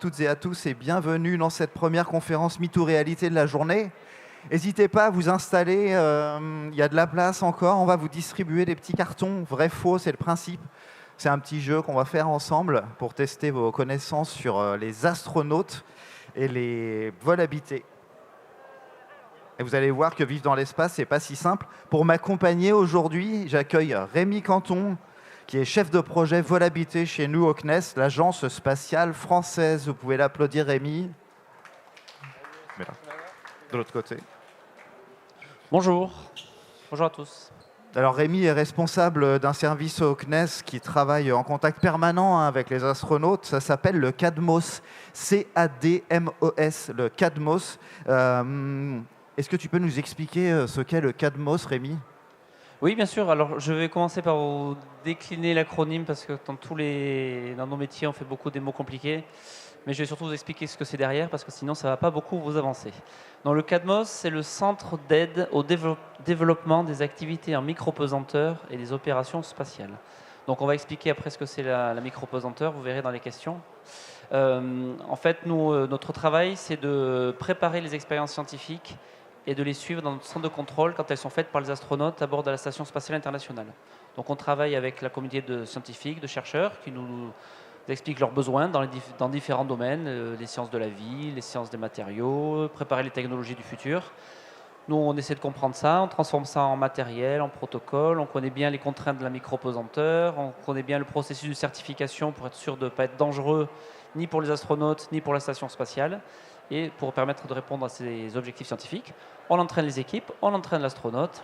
toutes et à tous et bienvenue dans cette première conférence MeToo Réalité de la journée. N'hésitez pas à vous installer, il y a de la place encore, on va vous distribuer des petits cartons, vrai-faux, c'est le principe. C'est un petit jeu qu'on va faire ensemble pour tester vos connaissances sur les astronautes et les vols habités. Et vous allez voir que vivre dans l'espace, c'est pas si simple. Pour m'accompagner aujourd'hui, j'accueille Rémi Canton, qui est chef de projet vol habité chez nous au CNES, l'agence spatiale française. Vous pouvez l'applaudir, Rémi. Mais là, de l'autre côté. Bonjour. Bonjour à tous. Alors Rémi est responsable d'un service au CNES qui travaille en contact permanent avec les astronautes. Ça s'appelle le CADMOS, C-A-D-M-O-S, le CADMOS. Est-ce que tu peux nous expliquer ce qu'est le CADMOS, Rémi ? Oui, bien sûr. Alors, je vais commencer par vous décliner l'acronyme parce que dans nos métiers, on fait beaucoup des mots compliqués. Mais je vais surtout vous expliquer ce que c'est derrière parce que sinon, ça ne va pas beaucoup vous avancer. Donc, le CADMOS, c'est le Centre d'aide au développement des activités en micropesanteur et des opérations spatiales. Donc, on va expliquer après ce que c'est la micropesanteur. Vous verrez dans les questions. En fait, notre travail, c'est de préparer les expériences scientifiques et de les suivre dans notre centre de contrôle quand elles sont faites par les astronautes à bord de la Station spatiale internationale. Donc on travaille avec la communauté de scientifiques, de chercheurs qui nous expliquent leurs besoins dans différents domaines, les sciences de la vie, les sciences des matériaux, préparer les technologies du futur. Nous, on essaie de comprendre ça, on transforme ça en matériel, en protocole, on connaît bien les contraintes de la micropesanteur, on connaît bien le processus de certification pour être sûr de ne pas être dangereux ni pour les astronautes, ni pour la station spatiale, et pour permettre de répondre à ces objectifs scientifiques. On entraîne les équipes, on entraîne l'astronaute.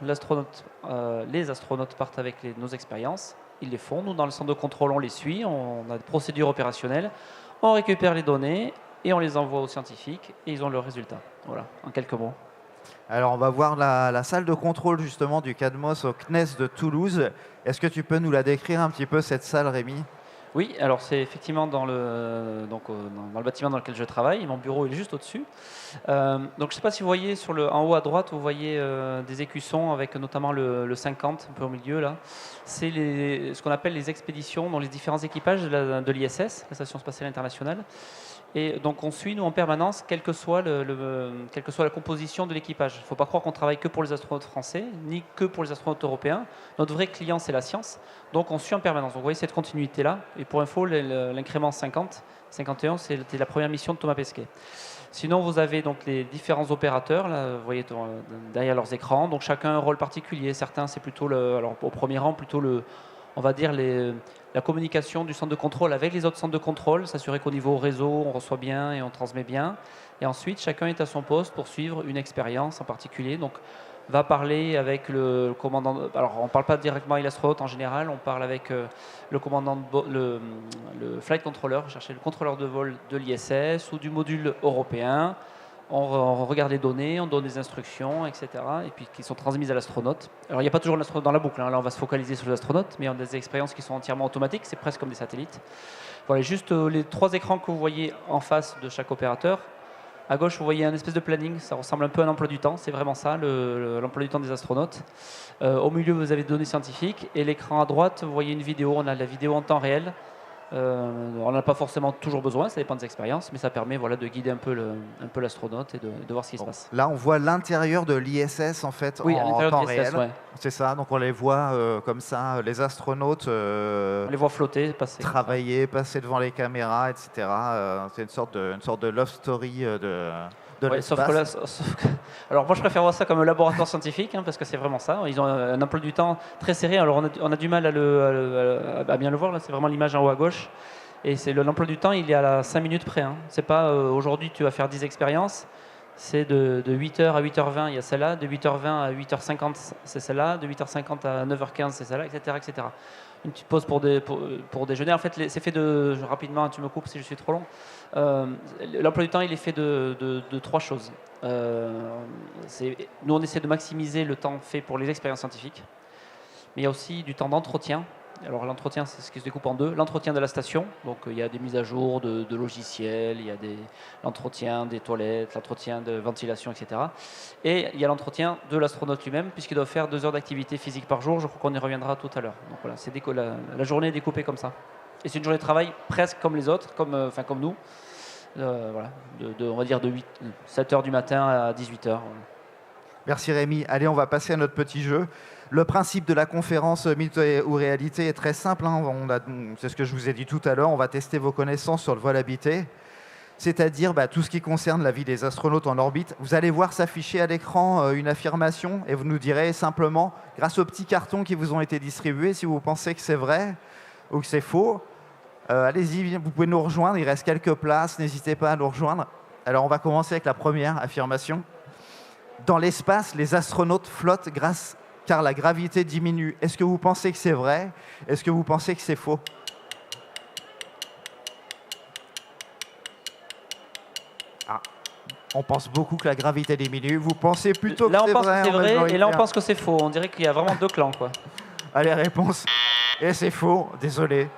Les astronautes partent avec nos expériences, ils les font. Nous, dans le centre de contrôle, on les suit, on a des procédures opérationnelles, on récupère les données et on les envoie aux scientifiques et ils ont leurs résultats. Voilà, en quelques mots. Alors, on va voir la salle de contrôle justement du CADMOS au CNES de Toulouse. Est-ce que tu peux nous la décrire un petit peu, cette salle, Rémi ? Oui, alors c'est effectivement dans le bâtiment dans lequel je travaille. Mon bureau est juste au-dessus. Donc je ne sais pas si vous voyez en haut à droite, vous voyez des écussons avec notamment le 50 un peu au milieu là. C'est ce qu'on appelle les expéditions dans les différents équipages de l'ISS, la Station spatiale internationale. Et donc on suit nous en permanence, quelle que soit la composition de l'équipage. Il ne faut pas croire qu'on travaille que pour les astronautes français, ni que pour les astronautes européens. Notre vrai client, c'est la science. Donc on suit en permanence. Donc vous voyez cette continuité-là. Et pour info, l'incrément 50, 51, c'était la première mission de Thomas Pesquet. Sinon, vous avez donc les différents opérateurs, là, vous voyez derrière leurs écrans. Donc chacun a un rôle particulier. Certains, c'est plutôt alors au premier rang, plutôt on va dire la communication du centre de contrôle avec les autres centres de contrôle, s'assurer qu'au niveau réseau, on reçoit bien et on transmet bien. Et ensuite, chacun est à son poste pour suivre une expérience en particulier. Donc, va parler avec le commandant. Alors, on ne parle pas directement avec l'astronaute en général, on parle avec le commandant, le flight controller, chercher le contrôleur de vol de l'ISS ou du module européen. On regarde les données, on donne des instructions, etc. Et puis qui sont transmises à l'astronaute. Alors il n'y a pas toujours l'astronaute dans la boucle, hein. Là on va se focaliser sur les astronautes, mais on a des expériences qui sont entièrement automatiques, c'est presque comme des satellites. Voilà, juste les trois écrans que vous voyez en face de chaque opérateur. À gauche, vous voyez un espèce de planning, ça ressemble un peu à un emploi du temps, c'est vraiment ça, l'emploi du temps des astronautes. Au milieu, vous avez des données scientifiques, et l'écran à droite, vous voyez une vidéo, on a la vidéo en temps réel. On n'en a pas forcément toujours besoin, ça dépend des expériences, mais ça permet de guider un peu l'astronaute et de voir ce qui se passe. Là, on voit l'intérieur de l'ISS en fait, oui, en temps réel. Ouais. C'est ça, donc on les voit comme ça, les astronautes on les voit flotter, passer. Travailler, passer devant les caméras, etc. C'est une sorte de love story de l'espace. Alors moi je préfère voir ça comme un laboratoire scientifique, hein, parce que c'est vraiment ça. Ils ont un emploi du temps très serré. Alors on a du mal à bien le voir. Là, c'est vraiment l'image en haut à gauche. Et c'est l'emploi du temps, il est à 5 minutes près. Hein. C'est pas aujourd'hui tu vas faire 10 expériences. C'est de 8h à 8h20, il y a celle-là. De 8h20 à 8h50, c'est celle-là. De 8h50 à 9h15, c'est celle-là, etc., etc. Une petite pause pour déjeuner. En fait, c'est fait rapidement, tu me coupes si je suis trop long. L'emploi du temps, il est fait de trois choses. Nous, on essaie de maximiser le temps fait pour les expériences scientifiques. Mais il y a aussi du temps d'entretien. Alors l'entretien, c'est ce qui se découpe en deux. L'entretien de la station, donc il y a des mises à jour de logiciels, il y a l'entretien des toilettes, l'entretien de ventilation, etc. Et il y a l'entretien de l'astronaute lui-même, puisqu'il doit faire 2 heures d'activité physique par jour. Je crois qu'on y reviendra tout à l'heure. Donc voilà, la journée est découpée comme ça. Et c'est une journée de travail presque comme les autres, comme nous. voilà, on va dire de 7 heures du matin à 18 heures. Voilà. Merci Rémi. Allez, on va passer à notre petit jeu. Le principe de la conférence mythe ou réalité est très simple. Hein. C'est ce que je vous ai dit tout à l'heure. On va tester vos connaissances sur le vol habité, c'est-à-dire tout ce qui concerne la vie des astronautes en orbite. Vous allez voir s'afficher à l'écran une affirmation et vous nous direz simplement, grâce aux petits cartons qui vous ont été distribués, si vous pensez que c'est vrai ou que c'est faux. Allez-y, vous pouvez nous rejoindre. Il reste quelques places. N'hésitez pas à nous rejoindre. Alors, on va commencer avec la première affirmation. Dans l'espace, les astronautes flottent car la gravité diminue. Est-ce que vous pensez que c'est vrai? Est-ce que vous pensez que c'est faux? On pense beaucoup que la gravité diminue. Vous pensez plutôt que c'est vrai? Là, on pense que c'est vrai, et là, on pense que c'est faux. On dirait qu'il y a vraiment deux clans, quoi. Allez, réponse. Et c'est faux. Désolé.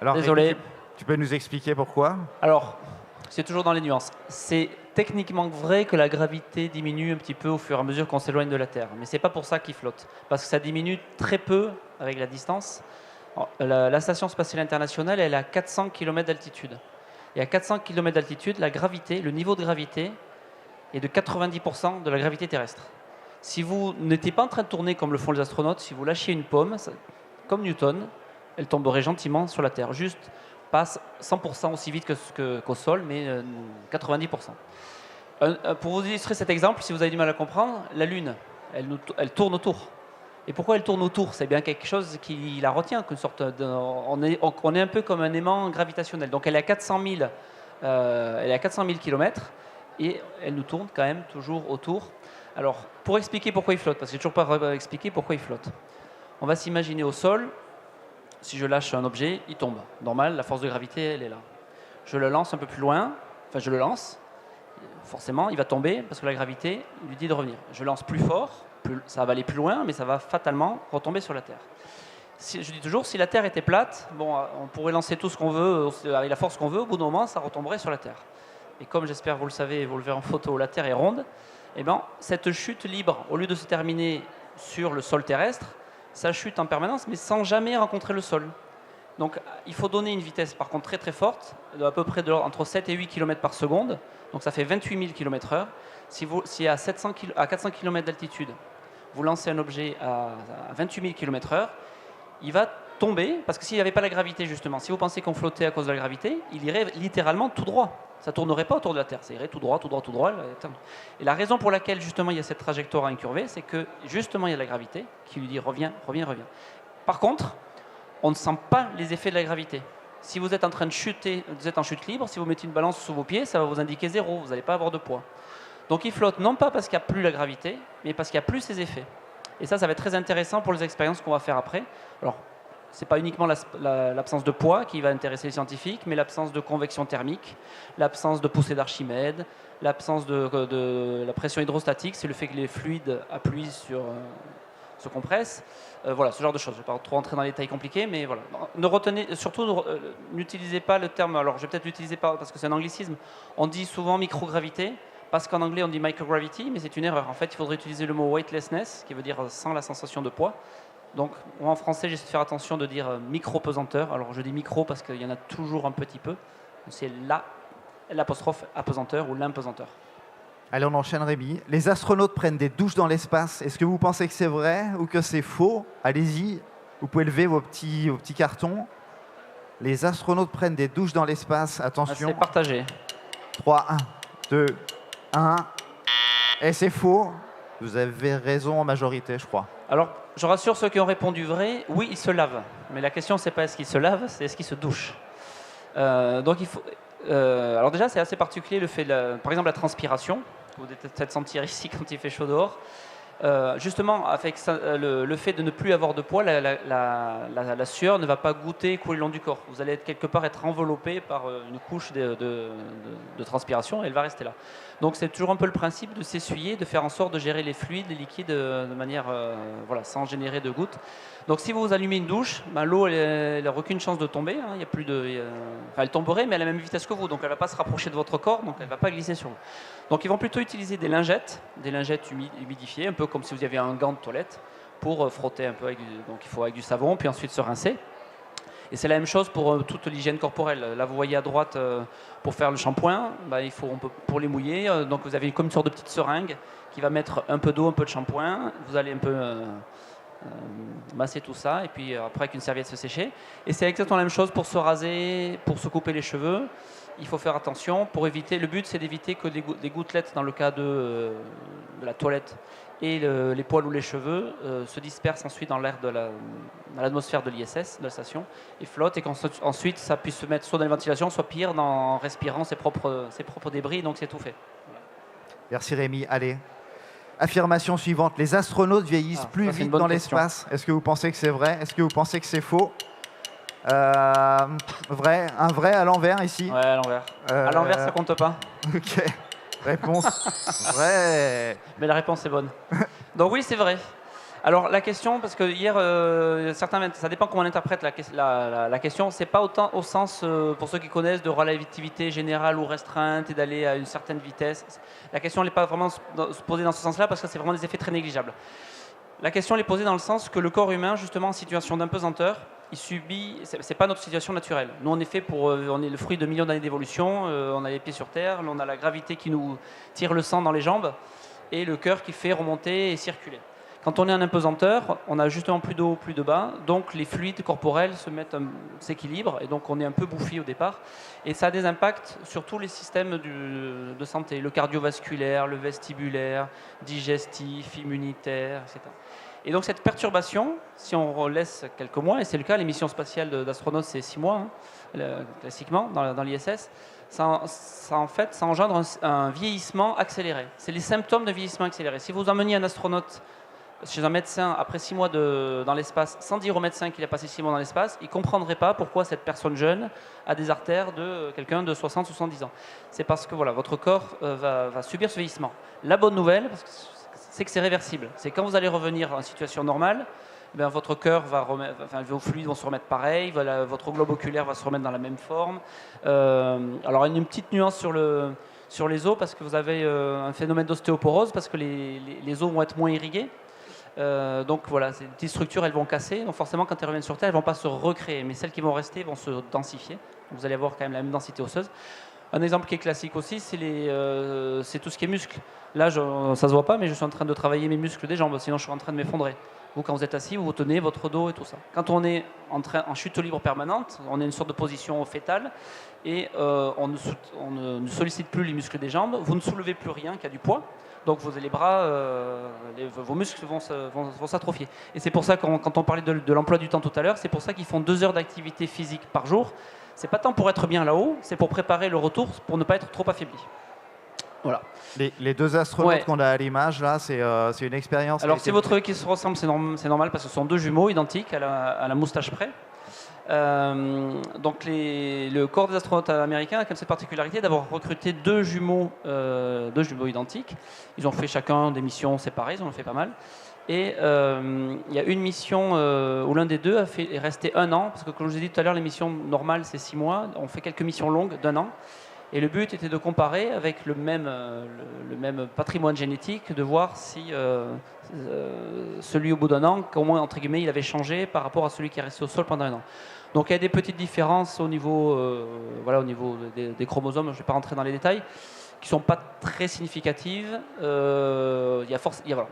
Alors, désolé. Tu peux nous expliquer pourquoi? Alors, c'est toujours dans les nuances. C'est techniquement vrai que la gravité diminue un petit peu au fur et à mesure qu'on s'éloigne de la Terre. Mais ce n'est pas pour ça qu'il flotte. Parce que ça diminue très peu avec la distance. La Station spatiale internationale, elle est à 400 km d'altitude. Et à 400 km d'altitude, la gravité, le niveau de gravité est de 90% de la gravité terrestre. Si vous n'étiez pas en train de tourner comme le font les astronautes, si vous lâchiez une pomme, comme Newton, elle tomberait gentiment sur la Terre. Juste pas 100% aussi vite qu'au sol, mais 90%. Pour vous illustrer cet exemple, si vous avez du mal à comprendre, la Lune, elle tourne autour. Et pourquoi elle tourne autour? C'est bien quelque chose qui la retient, qu'une sorte on est un peu comme un aimant gravitationnel. Donc elle est à 400 000 km et elle nous tourne quand même toujours autour. Alors, pour expliquer pourquoi il flotte, parce que j'ai toujours pas expliqué pourquoi il flotte. On va s'imaginer au sol, si je lâche un objet, il tombe. Normal, la force de gravité, elle est là. Je le lance un peu plus loin, enfin je le lance, forcément il va tomber parce que la gravité lui dit de revenir. Je lance plus fort, ça va aller plus loin, mais ça va fatalement retomber sur la Terre. Je dis toujours, si la Terre était plate, bon, on pourrait lancer tout ce qu'on veut, avec la force qu'on veut, au bout d'un moment, ça retomberait sur la Terre. Et comme j'espère vous le savez, et vous le verrez en photo, la Terre est ronde, et bien, cette chute libre, au lieu de se terminer sur le sol terrestre, ça chute en permanence, mais sans jamais rencontrer le sol. Donc, il faut donner une vitesse, par contre, très très forte, à peu près entre 7 et 8 km par seconde, donc ça fait 28 000 km/h. Si à 400 km d'altitude, vous lancez un objet à 28 000 km/h, il va tomber, parce que s'il n'y avait pas la gravité, justement, si vous pensez qu'on flottait à cause de la gravité, il irait littéralement tout droit. Ça ne tournerait pas autour de la Terre, ça irait tout droit, tout droit, tout droit. Et la raison pour laquelle, justement, il y a cette trajectoire incurvée, c'est que, justement, il y a la gravité qui lui dit reviens, reviens, reviens. Par contre, on ne sent pas les effets de la gravité. Si vous êtes en train de chuter, vous êtes en chute libre, si vous mettez une balance sous vos pieds, ça va vous indiquer 0, vous n'allez pas avoir de poids. Donc il flotte non pas parce qu'il n'y a plus la gravité, mais parce qu'il n'y a plus ses effets. Et ça va être très intéressant pour les expériences qu'on va faire après. Alors, ce n'est pas uniquement l'absence de poids qui va intéresser les scientifiques, mais l'absence de convection thermique, l'absence de poussée d'Archimède, l'absence de la pression hydrostatique, c'est le fait que les fluides appuient se compressent. Voilà, ce genre de choses. Je ne vais pas trop rentrer dans les détails compliqués, mais voilà. N'utilisez pas le terme, alors je vais peut-être l'utiliser parce que c'est un anglicisme, on dit souvent microgravité, parce qu'en anglais on dit microgravity, mais c'est une erreur. En fait, il faudrait utiliser le mot weightlessness, qui veut dire sans la sensation de poids. Donc, moi en français, j'essaie de faire attention de dire micro-pesanteur. Alors, je dis micro parce qu'il y en a toujours un petit peu. C'est l'apostrophe apesanteur ou l'impesanteur. Allez, on enchaîne Rémi. Les astronautes prennent des douches dans l'espace. Est-ce que vous pensez que c'est vrai ou que c'est faux? Allez-y, vous pouvez lever vos petits cartons. Les astronautes prennent des douches dans l'espace. Attention. C'est partagé. 3, 1, 2, 1. Et c'est faux. Vous avez raison en majorité, je crois. Alors, je rassure ceux qui ont répondu vrai, oui, ils se lavent. Mais la question, c'est pas est-ce qu'ils se lavent, c'est est-ce qu'ils se douchent. Donc, il faut... alors déjà, c'est assez particulier le fait, par exemple, la transpiration. Vous devez peut-être sentir ici quand il fait chaud dehors. Justement, avec ça, le fait de ne plus avoir de poids, la sueur ne va pas goûter et couler le long du corps. Vous allez quelque part être enveloppé par une couche de transpiration et elle va rester là. Donc c'est toujours un peu le principe de s'essuyer, de faire en sorte de gérer les fluides, les liquides de manière voilà, sans générer de gouttes. Donc si vous allumez une douche, ben, l'eau elle n'a aucune chance de tomber. Hein, il y a plus de, enfin, elle tomberait mais à la même vitesse que vous, donc elle ne va pas se rapprocher de votre corps, donc elle ne va pas glisser sur vous. Donc ils vont plutôt utiliser des lingettes humidifiées, un peu comme si vous aviez un gant de toilette, pour frotter un peu, donc il faut avec du savon, puis ensuite se rincer. Et c'est la même chose pour toute l'hygiène corporelle. Là, vous voyez à droite, pour faire le shampoing, pour les mouiller, donc vous avez comme une sorte de petite seringue qui va mettre un peu d'eau, un peu de shampoing. Vous allez un peu masser tout ça, et puis après avec une serviette se sécher. Et c'est exactement la même chose pour se raser, pour se couper les cheveux. Il faut faire attention pour éviter. Le but, c'est d'éviter que des gouttelettes, dans le cas de la toilette, et les poils ou les cheveux se dispersent ensuite dans l'air dans l'atmosphère de l'ISS, de la station, et flottent, et qu'ensuite ça puisse se mettre soit dans la ventilation, soit pire, en respirant ses propres débris. Donc c'est tout fait. Merci Rémi. Allez. Affirmation suivante. Les astronautes vieillissent plus vite dans l'espace. Est-ce que vous pensez que c'est vrai? Est-ce que vous pensez que c'est faux? Vrai, un vrai à l'envers ici. Ouais, à l'envers. À l'envers, ça compte pas. Ok. Réponse vrai. Mais la réponse est bonne. Donc oui, c'est vrai. Alors la question, parce que hier, ça dépend comment on interprète la question. C'est pas autant au sens, pour ceux qui connaissent, de relativité générale ou restreinte et d'aller à une certaine vitesse. La question n'est pas vraiment posée dans ce sens-là, parce que c'est vraiment des effets très négligeables. La question est posée dans le sens que le corps humain, justement en situation d'impesanteur, il subit. C'est pas notre situation naturelle. Nous, on est fait on est le fruit de millions d'années d'évolution. On a les pieds sur terre, on a la gravité qui nous tire le sang dans les jambes et le cœur qui fait remonter et circuler. Quand on est en impesanteur, on a justement plus de haut, plus de bas, donc les fluides corporels s'équilibrent, et donc on est un peu bouffi au départ. Et ça a des impacts sur tous les systèmes de santé, le cardiovasculaire, le vestibulaire, digestif, immunitaire, etc. Et donc cette perturbation, si on laisse quelques mois, et c'est le cas, les missions spatiales d'astronautes c'est 6 mois, classiquement, dans l'ISS, ça engendre un vieillissement accéléré. C'est les symptômes de vieillissement accéléré. Si vous emmeniez un astronaute chez un médecin après 6 mois dans l'espace, sans dire au médecin qu'il a passé 6 mois dans l'espace, il ne comprendrait pas pourquoi cette personne jeune a des artères de quelqu'un de 60-70 ans. C'est parce que voilà, votre corps va subir ce vieillissement. La bonne nouvelle, c'est que c'est réversible. C'est quand vous allez revenir en situation normale, votre cœur vos fluides vont se remettre pareil, votre globe oculaire va se remettre dans la même forme. Alors une petite nuance sur les os, parce que vous avez un phénomène d'ostéoporose, parce que les os vont être moins irrigués. Donc voilà, ces petites structures, elles vont casser. Donc forcément, quand elles reviennent sur Terre, elles ne vont pas se recréer. Mais celles qui vont rester vont se densifier. Donc vous allez avoir quand même la même densité osseuse. Un exemple qui est classique aussi, c'est tout ce qui est muscles. Là, ça ne se voit pas, mais je suis en train de travailler mes muscles des jambes. Sinon, je suis en train de m'effondrer. Vous, quand vous êtes assis, vous tenez votre dos et tout ça. Quand on est en chute libre permanente, on est une sorte de position fétale et on ne sollicite plus les muscles des jambes. Vous ne soulevez plus rien qui a du poids. Donc les bras, vos muscles vont s'atrophier. Et c'est pour ça, quand on parlait de l'emploi du temps tout à l'heure, c'est pour ça qu'ils font 2 heures d'activité physique par jour. C'est pas tant pour être bien là-haut, c'est pour préparer le retour, pour ne pas être trop affaibli. Voilà. Les 2 astronautes qu'on a à l'image, là, c'est une expérience. Alors si votre œil qui se ressemble, c'est normal, parce que ce sont 2 jumeaux identiques à la moustache près. Donc le corps des astronautes américains a comme cette particularité d'avoir recruté 2 jumeaux identiques. Ils ont fait chacun des missions séparées, ils en ont fait pas mal. Et il y a une mission où l'un des deux est resté 1 an, parce que comme je vous ai dit tout à l'heure, les missions normales c'est 6 mois. On fait quelques missions longues d'1 an. Et le but était de comparer avec le même patrimoine génétique, de voir si celui au bout d'1 an, comment entre guillemets il avait changé par rapport à celui qui est resté au sol pendant 1 an. Donc il y a des petites différences au niveau des chromosomes, je ne vais pas rentrer dans les détails, qui ne sont pas très significatives. On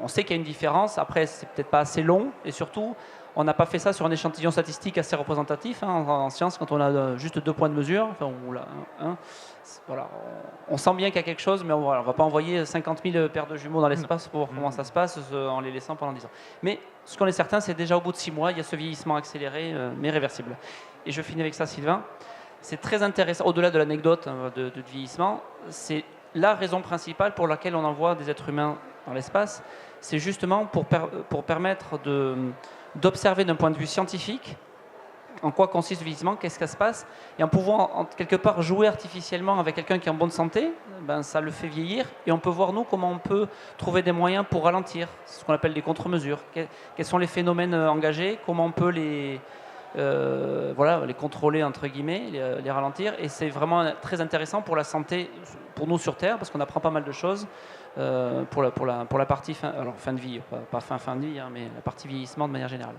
sait qu'il y a une différence, après c'est peut-être pas assez long, et surtout on n'a pas fait ça sur un échantillon statistique assez représentatif. En science, quand on a juste 2 points de mesure, on sent bien qu'il y a quelque chose, mais on ne va pas envoyer 50 000 paires de jumeaux dans l'espace pour voir comment ça se passe en les laissant pendant 10 ans. Mais ce qu'on est certain, c'est déjà au bout de 6 mois, il y a ce vieillissement accéléré, mais réversible. Et je finis avec ça, Sylvain. C'est très intéressant, au-delà de l'anecdote de vieillissement, c'est la raison principale pour laquelle on envoie des êtres humains dans l'espace. C'est justement pour permettre d'observer d'un point de vue scientifique en quoi consiste le vieillissement, qu'est-ce qui se passe, et en pouvant quelque part jouer artificiellement avec quelqu'un qui est en bonne santé, ça le fait vieillir, et on peut voir nous comment on peut trouver des moyens pour ralentir, ce qu'on appelle des contre-mesures. Quels sont les phénomènes engagés, comment on peut les contrôler entre guillemets, les ralentir, et c'est vraiment très intéressant pour la santé, pour nous sur Terre, parce qu'on apprend pas mal de choses pour la partie fin de vie, pas fin de vie, mais la partie vieillissement de manière générale.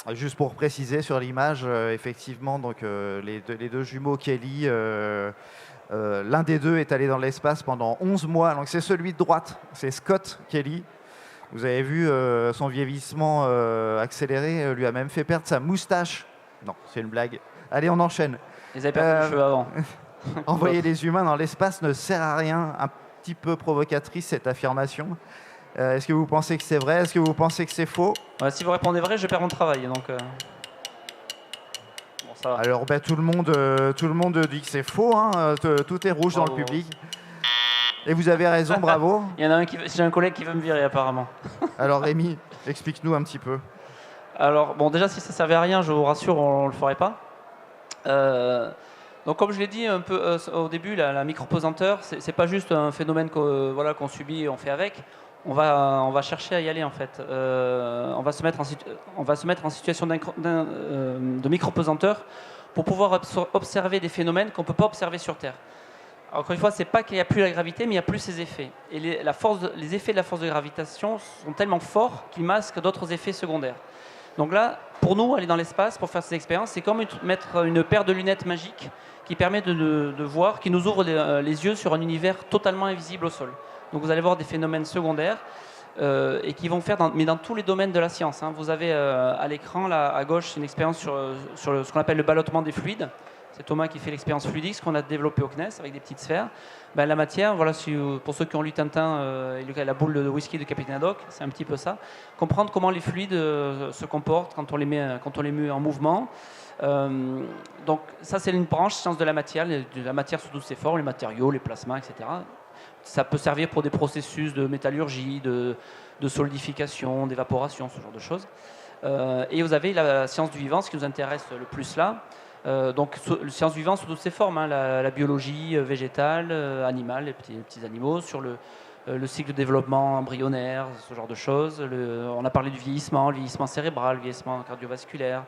Juste pour préciser sur l'image, effectivement, donc, les deux jumeaux Kelly, l'un des deux est allé dans l'espace pendant 11 mois. Donc c'est celui de droite, c'est Scott Kelly. Vous avez vu, son vieillissement accéléré lui a même fait perdre sa moustache. Non, c'est une blague. Allez, on enchaîne. Ils avaient perdu les cheveux avant. Envoyer les humains dans l'espace ne sert à rien. Un petit peu provocatrice cette affirmation. Est-ce que vous pensez que c'est vrai? Est-ce que vous pensez que c'est faux? Si vous répondez vrai, je perds mon travail. Donc, bon, ça va. Alors, tout le monde dit que c'est faux. Hein. Tout est rouge dans le public. Et vous avez raison, bravo. Il y en a j'ai un collègue qui veut me virer apparemment. Alors Rémi, explique-nous un petit peu. Alors, bon, déjà, si ça servait à rien, je vous rassure, on ne le ferait pas. Donc, comme je l'ai dit un peu au début, la micro-pesanteur, c'est pas juste un phénomène qu'on subit et on fait avec. On va chercher à y aller en fait. On va se mettre en situation de micro-pesanteur pour pouvoir observer des phénomènes qu'on ne peut pas observer sur Terre. Alors, encore une fois, c'est pas qu'il n'y a plus la gravité, mais il n'y a plus ses effets. Et les effets de la force de gravitation sont tellement forts qu'ils masquent d'autres effets secondaires. Donc là, pour nous, aller dans l'espace, pour faire ces expériences, c'est comme mettre une paire de lunettes magiques qui permet de voir, qui nous ouvre les yeux sur un univers totalement invisible au sol. Donc vous allez voir des phénomènes secondaires et qui vont faire, mais dans tous les domaines de la science. Hein. Vous avez à l'écran, là, à gauche, une expérience sur ce qu'on appelle le ballottement des fluides. C'est Thomas qui fait l'expérience Fluidix qu'on a développée au CNES avec des petites sphères. La matière, voilà, pour ceux qui ont lu Tintin et la boule de whisky de Capitaine Haddock, c'est un petit peu ça. Comprendre comment les fluides se comportent quand on les met en mouvement. Donc ça, c'est une branche science de la matière sous toutes ses formes, les matériaux, les plasmas, etc. Ça peut servir pour des processus de métallurgie, de solidification, d'évaporation, ce genre de choses. Et vous avez la science du vivant, ce qui nous intéresse le plus là. Donc, la science du vivant sous toutes ses formes, hein, la biologie végétale, animale, les petits animaux, sur le cycle de développement embryonnaire, ce genre de choses. On a parlé du vieillissement, le vieillissement cérébral, le vieillissement cardiovasculaire.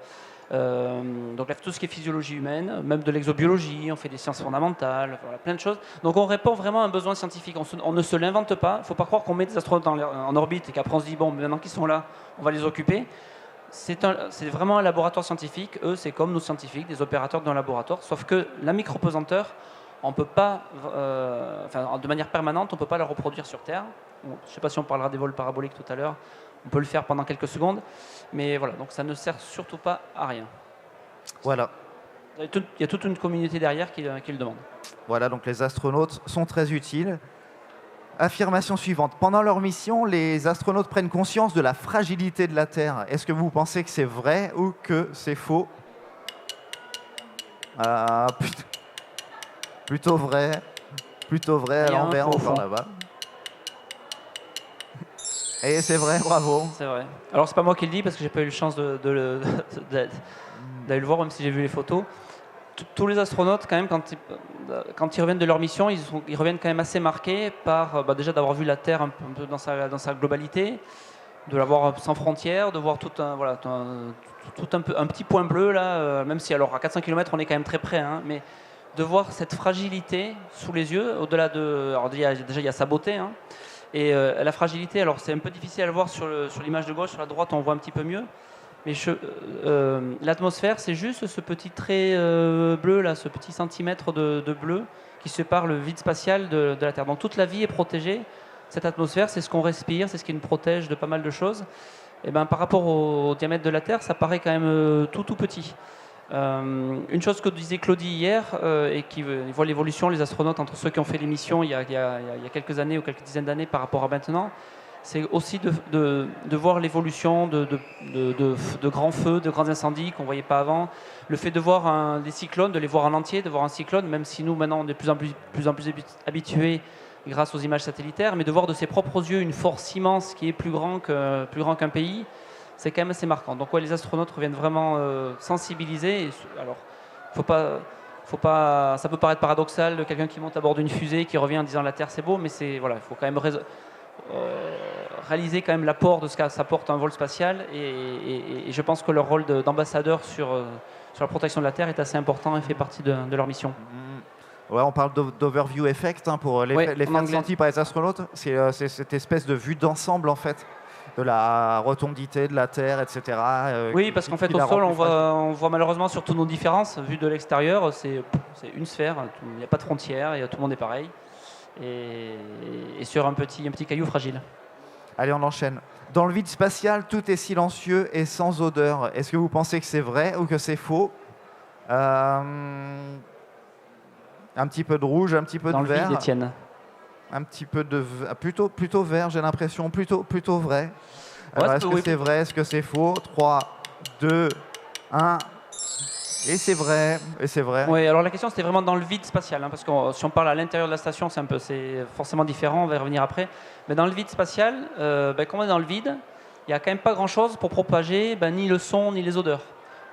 Donc tout ce qui est physiologie humaine, même de l'exobiologie, on fait des sciences fondamentales, voilà, plein de choses. Donc on répond vraiment à un besoin scientifique, on ne se l'invente pas. Il ne faut pas croire qu'on met des astronautes en orbite et qu'après on se dit, bon, maintenant qu'ils sont là, on va les occuper. C'est vraiment un laboratoire scientifique. Eux, c'est comme nos scientifiques, des opérateurs d'un laboratoire. Sauf que la micro-pesanteur, on peut pas, de manière permanente, on ne peut pas la reproduire sur Terre. Bon, je ne sais pas si on parlera des vols paraboliques tout à l'heure. On peut le faire pendant quelques secondes. Mais voilà, donc ça ne sert surtout pas à rien. Voilà. Il y a toute une communauté derrière qui le demande. Voilà, donc les astronautes sont très utiles. Affirmation suivante. Pendant leur mission, les astronautes prennent conscience de la fragilité de la Terre. Est-ce que vous pensez que c'est vrai ou que c'est faux? Plutôt vrai. Plutôt vrai à l'envers, encore là-bas. Et c'est vrai, bravo. C'est vrai. Alors, c'est pas moi qui le dis parce que j'ai pas eu la chance d'aller le voir, même si j'ai vu les photos. Tous les astronautes, quand même, quand ils reviennent de leur mission, ils reviennent quand même assez marqués par déjà d'avoir vu la Terre un peu dans sa globalité, de la voir sans frontières, de voir tout un petit point bleu là, même si alors à 400 km on est quand même très près, hein, mais de voir cette fragilité sous les yeux, au-delà de, alors déjà il y a sa beauté, hein, et la fragilité, alors c'est un peu difficile à le voir sur l'image de gauche, sur la droite on voit un petit peu mieux. Mais l'atmosphère, c'est juste ce petit trait bleu, là, ce petit centimètre de bleu qui sépare le vide spatial de la Terre. Donc toute la vie est protégée. Cette atmosphère, c'est ce qu'on respire, c'est ce qui nous protège de pas mal de choses. Et par rapport au diamètre de la Terre, ça paraît quand même tout petit. Une chose que disait Claudie hier, et qui voit l'évolution, les astronautes, entre ceux qui ont fait l'émission il y a quelques années ou quelques dizaines d'années par rapport à maintenant, c'est aussi de voir l'évolution de grands feux, de grands incendies qu'on ne voyait pas avant. Le fait de voir des cyclones, de les voir en entier, de voir un cyclone, même si nous, maintenant, on est de plus en plus habitués grâce aux images satellitaires, mais de voir de ses propres yeux une force immense qui est plus grand qu'un pays, c'est quand même assez marquant. Donc ouais, les astronautes reviennent vraiment sensibilisés. Alors, ça peut paraître paradoxal de quelqu'un qui monte à bord d'une fusée, qui revient en disant la Terre c'est beau, mais il faut quand même réaliser quand même l'apport de ce qu'apporte un vol spatial, et je pense que leur rôle d'ambassadeur sur la protection de la Terre est assez important et fait partie de leur mission. Ouais, on parle d'overview effect pour l'effet ressenti par les astronautes. C'est cette espèce de vue d'ensemble en fait. de la rotondité de la terre, etc. Oui, parce qu'en fait, au sol, on voit malheureusement surtout nos différences. Vu de l'extérieur, c'est une sphère, il n'y a pas de frontières, tout le monde est pareil. Et sur un petit caillou fragile. Allez, on enchaîne. Dans le vide spatial, tout est silencieux et sans odeur. Est-ce que vous pensez que c'est vrai ou que c'est faux? Un petit peu de rouge, un petit peu Dans de le vert. vide, Étienne. Un petit peu de plutôt vert, j'ai l'impression, plutôt vrai. Ouais, Alors, est-ce que c'est vrai, est-ce que c'est faux? 3, 2, 1. Et c'est vrai, et c'est vrai. Oui, alors la question c'était vraiment dans le vide spatial, hein, parce que si on parle à l'intérieur de la station, c'est forcément différent, on va y revenir après. Mais dans le vide spatial, quand on est dans le vide, il n'y a quand même pas grand-chose pour propager ni le son ni les odeurs.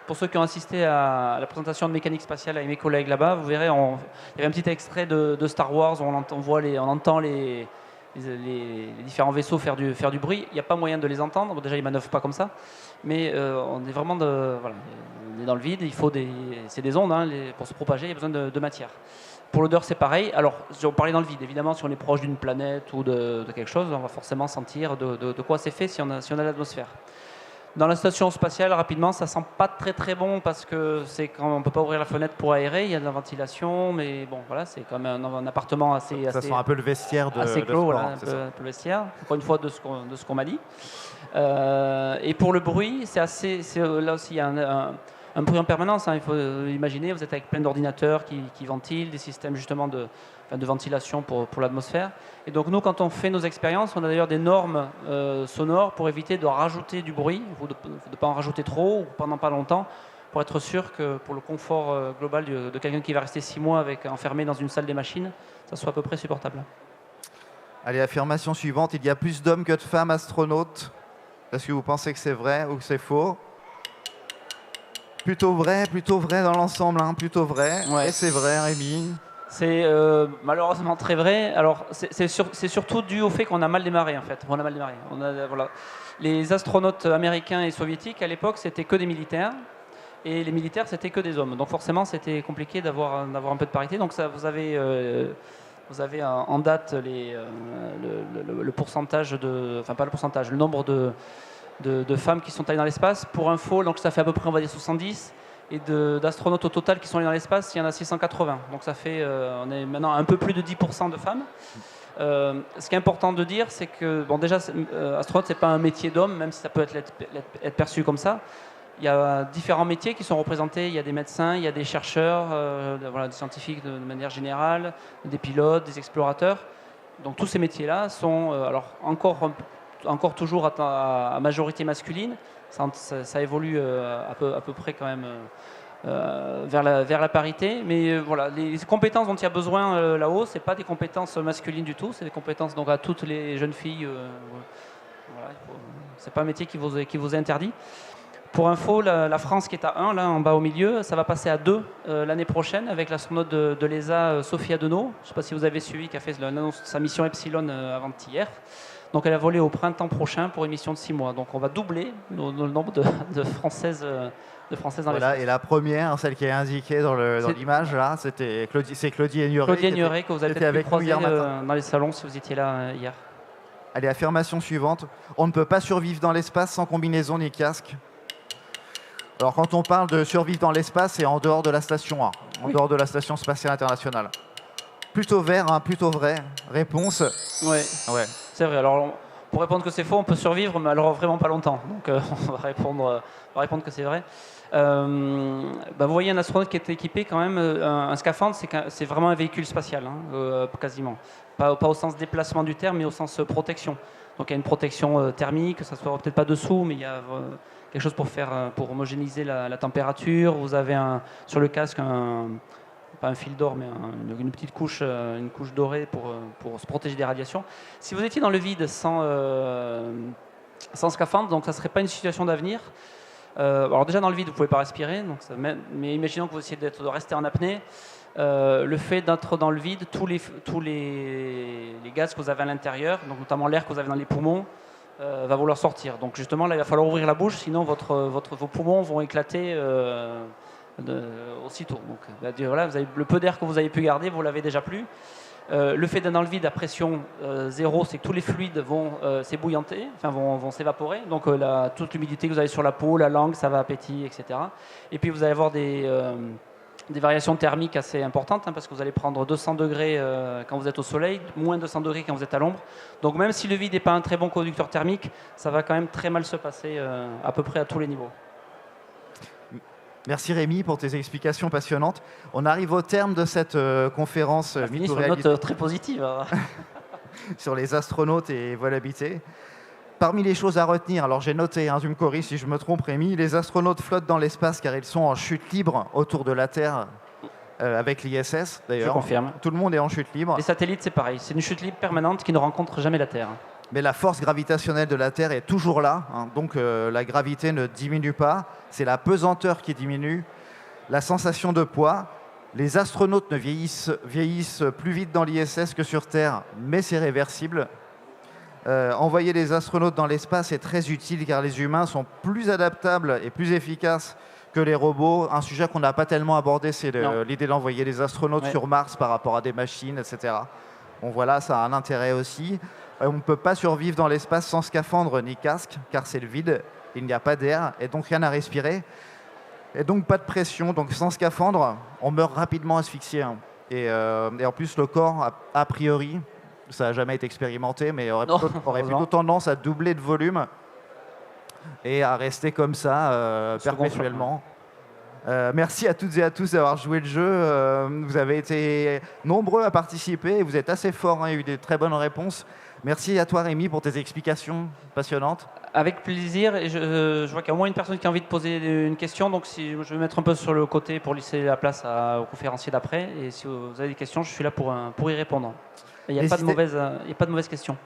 Pour ceux qui ont assisté à la présentation de mécanique spatiale avec mes collègues là-bas, vous verrez, il y avait un petit extrait de Star Wars où on entend les différents vaisseaux faire du bruit. Il n'y a pas moyen de les entendre. Bon, déjà, ils ne manœuvrent pas comme ça. Mais on est vraiment on est dans le vide. C'est des ondes. Pour se propager, il y a besoin de matière. Pour l'odeur, c'est pareil. Alors, si on parlait dans le vide, évidemment, si on est proche d'une planète ou de quelque chose, on va forcément sentir de quoi c'est fait si on a l'atmosphère. Dans la station spatiale, rapidement, ça sent pas très très bon parce que c'est quand on peut pas ouvrir la fenêtre pour aérer, il y a de la ventilation, mais bon, voilà, c'est quand même un appartement assez sent un peu le vestiaire assez clos, sport, voilà, un peu le vestiaire. Encore une fois, de ce qu'on m'a dit. Et pour le bruit, là aussi, il y a un bruit en permanence. Il faut imaginer, vous êtes avec plein d'ordinateurs qui ventilent, des systèmes justement de ventilation pour l'atmosphère. Et donc nous, quand on fait nos expériences, on a d'ailleurs des normes sonores pour éviter de rajouter du bruit, ou de ne pas en rajouter trop, ou pendant pas longtemps, pour être sûr que pour le confort global de quelqu'un qui va rester 6 mois enfermé dans une salle des machines, ça soit à peu près supportable. Allez, affirmation suivante, il y a plus d'hommes que de femmes astronautes. Est-ce que vous pensez que c'est vrai ou que c'est faux? Plutôt vrai dans l'ensemble, plutôt vrai. Ouais. Et c'est vrai, Rémi. C'est malheureusement très vrai. Alors, c'est surtout dû au fait qu'on a mal démarré, en fait. On a mal démarré. Les astronautes américains et soviétiques, à l'époque, c'était que des militaires. Et les militaires, c'était que des hommes. Donc, forcément, c'était compliqué d'avoir un peu de parité. Donc, ça, vous avez en date le pourcentage enfin, pas le pourcentage, le nombre de femmes qui sont allées dans l'espace. Pour info, donc ça fait à peu près, on va dire, 70. Et d'astronautes au total qui sont allés dans l'espace, il y en a 680. Donc ça fait, on est maintenant un peu plus de 10% de femmes. Ce qui est important de dire, c'est que, bon, déjà, astronaute, c'est pas un métier d'homme, même si ça peut être perçu comme ça. Il y a différents métiers qui sont représentés. Il y a des médecins, il y a des chercheurs, des scientifiques de manière générale, des pilotes, des explorateurs. Donc tous ces métiers-là sont encore toujours à majorité masculine. Ça évolue à peu près quand même vers la parité. Mais voilà, les compétences dont il y a besoin là-haut, ce n'est pas des compétences masculines du tout. C'est des compétences donc, à toutes les jeunes filles. Ce n'est pas un métier qui vous est interdit. Pour info, la France qui est à 1, là en bas au milieu, ça va passer à 2 l'année prochaine avec l'astronaute de l'ESA, Sophie Adenau. Je ne sais pas si vous avez suivi, qui a fait sa mission Epsilon avant-hier. Donc elle a volé au printemps prochain pour une mission de 6 mois. Donc on va doubler le nombre de Françaises dans l'espace. Et la première, celle qui est indiquée dans l'image, là, c'est Claudie Aigneret. Claudie Aigneret, que vous avez peut-être croisé dans les salons si vous étiez là hier. Allez, affirmation suivante. On ne peut pas survivre dans l'espace sans combinaison ni casque. Alors quand on parle de survivre dans l'espace, c'est en dehors de la station 1, dehors de la station spatiale internationale. Plutôt vert, plutôt vrai. Réponse. Ouais. C'est vrai. Alors pour répondre que c'est faux, on peut survivre, mais alors vraiment pas longtemps. Donc on va répondre que c'est vrai. Vous voyez un astronaute qui est équipé quand même, un scaphandre, c'est vraiment un véhicule spatial, quasiment. Pas au sens déplacement du terme, mais au sens protection. Donc il y a une protection thermique, ça ne se voit peut-être pas dessous, mais il y a quelque chose pour homogénéiser la température. Vous avez sur le casque pas un fil d'or, mais une petite couche, une couche dorée pour se protéger des radiations. Si vous étiez dans le vide sans scaphandre, donc ça ne serait pas une situation d'avenir. Alors déjà dans le vide, vous ne pouvez pas respirer, donc mais imaginons que vous essayez de rester en apnée. Le fait d'être dans le vide, tous les gaz que vous avez à l'intérieur, donc notamment l'air que vous avez dans les poumons, va vouloir sortir. Donc justement là, il va falloir ouvrir la bouche, sinon vos poumons vont éclater aussitôt. Donc voilà, vous avez le peu d'air que vous avez pu garder, vous l'avez déjà plus. Le fait d'être dans le vide à pression zéro, c'est que tous les fluides vont s'ébouillanter, enfin vont s'évaporer. Donc toute l'humidité que vous avez sur la peau, la langue, ça va pétiller, etc. Et puis vous allez avoir des variations thermiques assez importantes, parce que vous allez prendre 200 degrés quand vous êtes au soleil, moins 200 degrés quand vous êtes à l'ombre. Donc même si le vide n'est pas un très bon conducteur thermique, ça va quand même très mal se passer à peu près à tous les niveaux. Merci Rémi pour tes explications passionnantes. On arrive au terme de cette conférence On finit sur une mytho-réalité note très positive. sur les astronautes et vol habité. Parmi les choses à retenir, alors j'ai noté, tu me corriges si je me trompe Rémi, les astronautes flottent dans l'espace car ils sont en chute libre autour de la Terre avec l'ISS d'ailleurs. Je confirme. Tout le monde est en chute libre. Les satellites, c'est pareil. C'est une chute libre permanente qui ne rencontre jamais la Terre. Mais la force gravitationnelle de la Terre est toujours là, donc la gravité ne diminue pas. C'est la pesanteur qui diminue, la sensation de poids. Les astronautes ne vieillissent plus vite dans l'ISS que sur Terre, mais c'est réversible. Envoyer les astronautes dans l'espace est très utile car les humains sont plus adaptables et plus efficaces que les robots. Un sujet qu'on n'a pas tellement abordé, c'est l'idée d'envoyer les astronautes sur Mars par rapport à des machines, etc. Bon voilà, ça a un intérêt aussi. On ne peut pas survivre dans l'espace sans scaphandre ni casque car c'est le vide, il n'y a pas d'air et donc rien à respirer. Et donc pas de pression, donc sans scaphandre, on meurt rapidement asphyxié. Et en plus, le corps, a priori, ça n'a jamais été expérimenté, mais aurait plutôt tendance à doubler de volume et à rester comme ça perpétuellement. Merci à toutes et à tous d'avoir joué le jeu. Vous avez été nombreux à participer et vous êtes assez forts, il y a eu des très bonnes réponses. Merci à toi Rémi pour tes explications passionnantes. Avec plaisir, et je vois qu'il y a au moins une personne qui a envie de poser une question, donc si je vais me mettre un peu sur le côté pour laisser la place aux conférenciers d'après, et si vous avez des questions, je suis là pour y répondre. Il n'y a pas de mauvaises questions.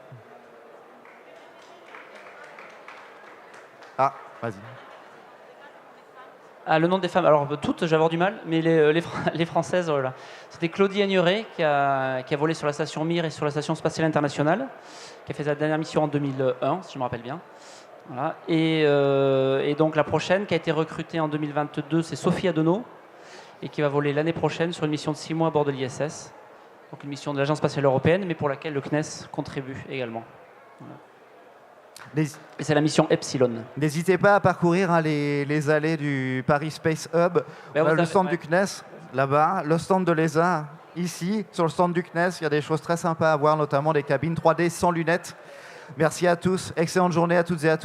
Ah, vas-y. Ah, le nom des femmes, alors toutes, je vais avoir du mal, mais les françaises, voilà. C'était Claudie Agnuret qui a volé sur la station Mir et sur la station spatiale internationale, qui a fait sa dernière mission en 2001, si je me rappelle bien. Voilà. Et donc la prochaine, qui a été recrutée en 2022, c'est Sophie Adenau, et qui va voler l'année prochaine sur une mission de 6 mois à bord de l'ISS. Donc une mission de l'Agence spatiale européenne, mais pour laquelle le CNES contribue également. Voilà. Et c'est la mission Epsilon. N'hésitez pas à parcourir les allées du Paris Space Hub. Le stand du CNES, là-bas, le stand de l'ESA, ici. Sur le stand du CNES, il y a des choses très sympas à voir, notamment des cabines 3D sans lunettes. Merci à tous. Excellente journée à toutes et à tous.